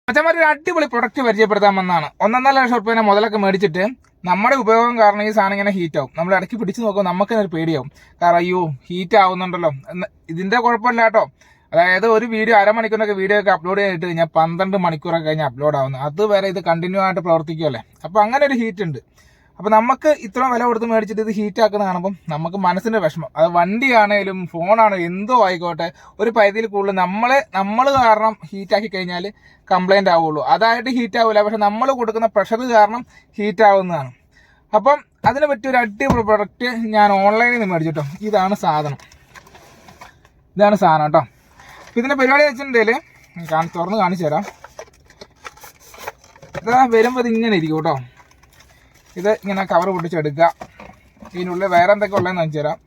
മച്ചന്മാർ ഒരു അടിപൊളി പ്രൊഡക്റ്റ് പരിചയപ്പെടുത്താൻ വന്നതാണ്. 1.5 ലക്ഷം റുപ്യേനെ മുതലൊക്കെ മേടിച്ചിട്ട് നമ്മുടെ ഉപയോഗം കാരണം ഈ സാധനം ഇങ്ങനെ ഹീറ്റ് ആവും. നമ്മൾ ഇടയ്ക്ക് പിടിച്ച് നോക്കുമ്പോൾ നമുക്ക് ഒരു പേടിയാവും. കാരണം അയ്യോ ഹീറ്റ് ആവുന്നുണ്ടല്ലോ. ഇതിന്റെ കുഴപ്പമില്ല കേട്ടോ. അതായത് ഒരു വീഡിയോ അരമണിക്കൂറിനൊക്കെ വീഡിയോ ഒക്കെ അപ്ലോഡ് ചെയ്തിട്ട് കഴിഞ്ഞാൽ 12 മണിക്കൂറൊക്കെ കഴിഞ്ഞ് അപ്ലോഡ് ആവുന്നത്. അതുവരെ ഇത് കണ്ടിന്യൂ ആയിട്ട് പ്രവർത്തിക്കുമല്ലേ. അപ്പോൾ അങ്ങനെ ഒരു ഹീറ്റ് ഉണ്ട്. അപ്പോൾ നമുക്ക് ഇത്ര വില കൊടുത്ത് മേടിച്ചിട്ട് ഇത് ഹീറ്റ് ആക്കുന്ന കാണുമ്പോൾ നമുക്ക് മനസ്സിന്റെ വിഷമം. അത് വണ്ടിയാണേലും ഫോണാണേലും എന്തോ ആയിക്കോട്ടെ, ഒരു പരിധിയിൽ കൂടുതൽ നമ്മൾ കാരണം ഹീറ്റാക്കി കഴിഞ്ഞാൽ കംപ്ലൈന്റ് ആവുള്ളൂ. അതായിട്ട് ഹീറ്റ് ആവില്ല, പക്ഷെ നമ്മൾ കൊടുക്കുന്ന പ്രഷർ കാരണം ഹീറ്റ് ആവുന്നതാണ്. അപ്പം അതിനെ പറ്റിയൊരു അടിപൊളി പ്രൊഡക്റ്റ് ഞാൻ ഓൺലൈനിൽ നിന്ന് മേടിച്ചിട്ടോ. ഇതാണ് സാധനം കേട്ടോ. ഇതിന്റെ പരിപാടി വെച്ചിട്ടുണ്ടെങ്കിൽ തുറന്ന് കാണിച്ചു തരാം. ഇതാ വരുമ്പോൾ ഇത് ഇങ്ങനെ ഇരിക്കും കേട്ടോ. ഇത് ഇങ്ങനെ കവർ പൊട്ടിച്ചെടുക്കുക. ഇതിനുള്ളിൽ വേറെ എന്തൊക്കെ ഉള്ളതെന്ന് കാണിച്ചു തരാം.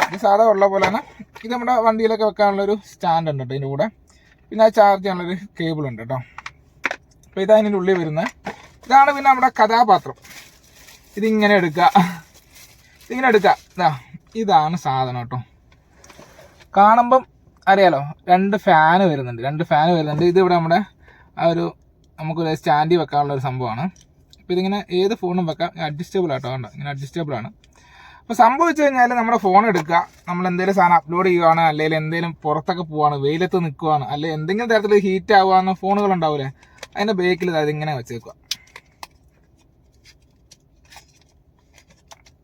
ഇത് സാധാ ഉള്ള പോലെ തന്നെ ഇത് നമ്മുടെ വണ്ടിയിലൊക്കെ വെക്കാനുള്ളൊരു സ്റ്റാൻഡ് ഉണ്ട് കേട്ടോ ഇതിൻ്റെ കൂടെ. പിന്നെ അത് ചാർജ് ചെയ്യാനുള്ളൊരു കേബിൾ ഉണ്ട് കേട്ടോ. അപ്പോൾ ഇതാ ഇതിൻ്റെ ഉള്ളിൽ വരുന്നത്. ഇതാണ് പിന്നെ നമ്മുടെ കഥാപാത്രം. ഇതിങ്ങനെ എടുക്കുക. ഇതാണ് സാധനം കേട്ടോ. കാണുമ്പം അറിയാലോ, 2 ഫാന് വരുന്നുണ്ട്. ഇത് ഇവിടെ നമ്മുടെ നമുക്കൊരു സ്റ്റാൻഡിൽ വെക്കാനുള്ളൊരു സംഭവമാണ്. അപ്പോൾ ഇതിങ്ങനെ ഏത് ഫോണും വെക്കാം. അഡ്ജസ്റ്റബിൾ ആട്ടോ, കണ്ടോ, ഇങ്ങനെ അഡ്ജസ്റ്റബിൾ ആണ്. അപ്പോൾ സംഭവിച്ചു കഴിഞ്ഞാൽ നമ്മുടെ ഫോൺ എടുക്കുക, നമ്മൾ എന്തെങ്കിലും സാധനം അപ്ലോഡ് ചെയ്യുകയാണ്, അല്ലെങ്കിൽ എന്തെങ്കിലും പുറത്തൊക്കെ പോവാണ്, വെയിലത്ത് നിൽക്കുവാണ്, അല്ലെങ്കിൽ എന്തെങ്കിലും തരത്തിൽ ഹീറ്റ് ആവുകയെന്ന ഫോണുകൾ ഉണ്ടാവില്ലേ, അതിൻ്റെ ബേക്കിൽ അതിങ്ങനെ വെച്ചേക്കുക.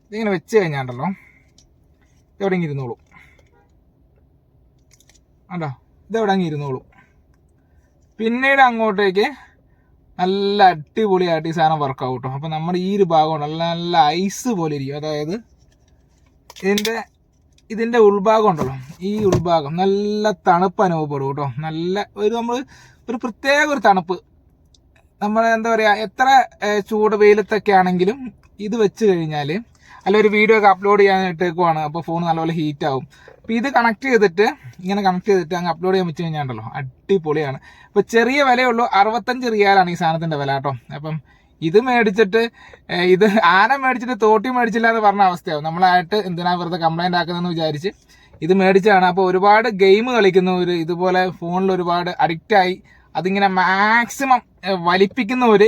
ഇതിങ്ങനെ വെച്ച് കഴിഞ്ഞാണ്ടല്ലോ എവിടെയെങ്കിലും ഇരുന്നോളൂ. കണ്ടോ, ഇതെവിടെയെങ്കിലും ഇരുന്നോളൂ. പിന്നീട് അങ്ങോട്ടേക്ക് നല്ല അടിപൊളിയായിട്ട് ഈ സാധനം വർക്കാവും കേട്ടോ. അപ്പോൾ നമ്മുടെ ഈ ഒരു ഭാഗം നല്ല ഐസ് പോലെ ഇരിക്കും. അതായത് ഇതിൻ്റെ ഉൾഭാഗം ഉണ്ടല്ലോ, ഈ ഉൾഭാഗം നല്ല തണുപ്പ് അനുഭവപ്പെടും കേട്ടോ. നമ്മൾ ഒരു പ്രത്യേക ഒരു തണുപ്പ്. നമ്മൾ എന്താ പറയുക, എത്ര ചൂട് വെയിലത്തൊക്കെ ആണെങ്കിലും ഇത് വെച്ച് കഴിഞ്ഞാൽ, അല്ല ഒരു വീഡിയോ ഒക്കെ അപ്ലോഡ് ചെയ്യാനായിട്ടേക്കുവാണ്, അപ്പോൾ ഫോൺ നല്ലപോലെ ഹീറ്റ് ആവും. അപ്പോൾ ഇത് കണക്ട് ചെയ്തിട്ട് അങ്ങ് അപ്ലോഡ് ചെയ്യാൻ വെച്ച് കഴിഞ്ഞാണ്ടല്ലോ അടിപൊളിയാണ്. അപ്പോൾ ചെറിയ വിലയുള്ളൂ, 65 റിയാലാണ് ഈ സാധനത്തിൻ്റെ വില കേട്ടോ. അപ്പം ഇത് മേടിച്ചിട്ട് ആന മേടിച്ചിട്ട് തോട്ടി മേടിച്ചില്ല എന്ന് പറഞ്ഞ അവസ്ഥയാവും. നമ്മളായിട്ട് എന്തിനാ വെറുതെ കംപ്ലൈന്റ് ആക്കുന്നതെന്ന് വിചാരിച്ച് ഇത് മേടിച്ചതാണ്. അപ്പോൾ ഒരുപാട് ഗെയിം കളിക്കുന്നവർ, ഇതുപോലെ ഫോണിൽ ഒരുപാട് അഡിക്റ്റായി അതിങ്ങനെ മാക്സിമം വലിപ്പിക്കുന്നവർ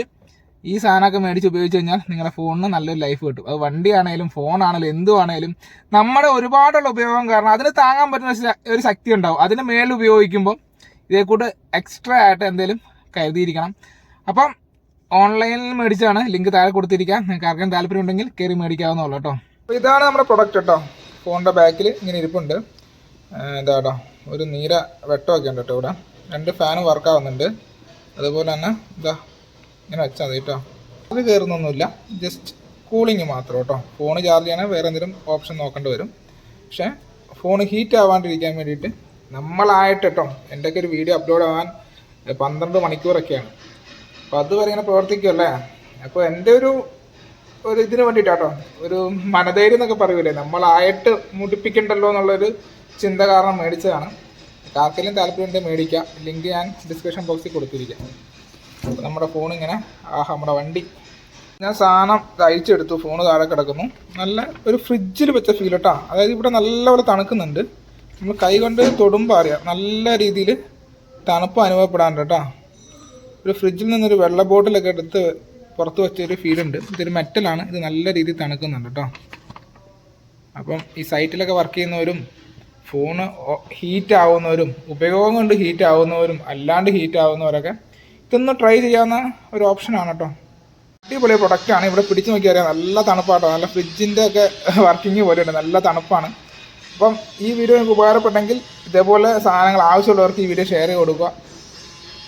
ഈ സാധനമൊക്കെ മേടിച്ച് ഉപയോഗിച്ച് കഴിഞ്ഞാൽ നിങ്ങളുടെ ഫോണിന് നല്ലൊരു ലൈഫ് കിട്ടും. അത് വണ്ടിയാണേലും ഫോണാണേലും എന്തുവാണേലും നമ്മുടെ ഒരുപാടുള്ള ഉപയോഗം കാരണം അതിന് താങ്ങാൻ പറ്റുന്ന ഒരു ശക്തി ഉണ്ടാവും. അതിന് മേൽ ഉപയോഗിക്കുമ്പോൾ ഇതേക്കൂട്ട് എക്സ്ട്രാ ആയിട്ട് എന്തെങ്കിലും കരുതിയിരിക്കണം. അപ്പം ഓൺലൈനിൽ മേടിച്ചാണ്, ലിങ്ക് താഴെ കൊടുത്തിരിക്കാം. നിങ്ങൾക്ക് ആർക്കും താല്പര്യം ഉണ്ടെങ്കിൽ കയറി മേടിക്കാവുന്നതുള്ളൂ കേട്ടോ. അപ്പോൾ ഇതാണ് നമ്മുടെ പ്രൊഡക്റ്റ് കേട്ടോ. ഫോണിൻ്റെ ബാക്കിൽ ഇങ്ങനെ ഇരിപ്പുണ്ട്. എന്താ കേട്ടോ, ഒരു നീല വെട്ടമൊക്കെ ഉണ്ട് കേട്ടോ. ഇവിടെ 2 ഫാനും വർക്കാവുന്നുണ്ട്. അതുപോലെ തന്നെ ഇങ്ങനെ വെച്ചാൽ മതി കേട്ടോ. അത് കയറുന്നൊന്നുമില്ല, ജസ്റ്റ് കൂളിങ് മാത്രം കേട്ടോ. ഫോൺ ചാർജ് ചെയ്യാൻ വേറെ എന്തെങ്കിലും ഓപ്ഷൻ നോക്കേണ്ടി വരും. പക്ഷേ ഫോൺ ഹീറ്റ് ആവാണ്ടിരിക്കാൻ വേണ്ടിയിട്ട് നമ്മളായിട്ട് കേട്ടോ, എൻ്റെയൊക്കെ ഒരു വീഡിയോ അപ്ലോഡ് ആവാൻ 12 മണിക്കൂറൊക്കെയാണ്. അപ്പോൾ അതുവരെ ഇങ്ങനെ പ്രവർത്തിക്കുമല്ലേ. അപ്പോൾ എൻ്റെ ഒരു ഇതിന് വേണ്ടിയിട്ടാട്ടോ, ഒരു മനധൈര്യം എന്നൊക്കെ പറയൂലേ, നമ്മളായിട്ട് മുടിപ്പിക്കണ്ടല്ലോ എന്നുള്ളൊരു ചിന്ത കാരണം മേടിച്ചതാണ്. ആർക്കെങ്കിലും താല്പര്യം മേടിക്കാം. ലിങ്ക് ഞാൻ ഡിസ്ക്രിപ്ഷൻ ബോക്സിൽ കൊടുത്തിരിക്കാം. അപ്പോൾ നമ്മുടെ ഫോൺ ഇങ്ങനെ നമ്മുടെ വണ്ടി ഞാൻ സാധനം അയച്ചെടുത്തു. ഫോൺ താഴെ കിടക്കുന്നു. നല്ല ഒരു ഫ്രിഡ്ജിൽ വെച്ച ഫീൽ കേട്ടോ. അതായത് ഇവിടെ നല്ലപോലെ തണുക്കുന്നുണ്ട്. നമ്മൾ കൈ കൊണ്ട് തൊടുമ്പോൾ അറിയാം നല്ല രീതിയിൽ തണുപ്പ് അനുഭവപ്പെടാറുണ്ട് കേട്ടോ. ഒരു ഫ്രിഡ്ജിൽ നിന്നൊരു വെള്ള ബോട്ടിലൊക്കെ എടുത്ത് പുറത്ത് വെച്ചൊരു ഫീലുണ്ട്. ഇതൊരു മെറ്റലാണ്, ഇത് നല്ല രീതിയിൽ തണുക്കുന്നുണ്ട് കേട്ടോ. അപ്പം ഈ സൈറ്റിലൊക്കെ വർക്ക് ചെയ്യുന്നവരും ഫോണ് ഹീറ്റ് ആവുന്നവരും ഉപയോഗം കൊണ്ട് ഹീറ്റ് ആവുന്നവരും അല്ലാണ്ട് ഹീറ്റ് ആവുന്നവരൊക്കെ ഇതൊന്ന് ട്രൈ ചെയ്യാവുന്ന ഒരു ഓപ്ഷനാണ് കേട്ടോ. അടിപൊളി പ്രൊഡക്റ്റാണ്. ഇവിടെ പിടിച്ച് നോക്കി അറിയാം, നല്ല തണുപ്പാട്ടോ. നല്ല ഫ്രിഡ്ജിൻ്റെ ഒക്കെ വർക്കിംഗ് പോലെയുണ്ട്, നല്ല തണുപ്പാണ്. അപ്പം ഈ വീഡിയോ നിങ്ങൾക്ക് ഉപകാരപ്പെട്ടെങ്കിൽ ഇതേപോലെ സാധനങ്ങൾ ആവശ്യമുള്ളവർക്ക് ഈ വീഡിയോ ഷെയർ ചെയ്ത് കൊടുക്കുക.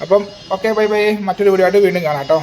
അപ്പം ഓക്കെ, ബൈ. മറ്റൊരു വീഡിയോ ആയിട്ട് വീണ്ടും കാണാം കേട്ടോ.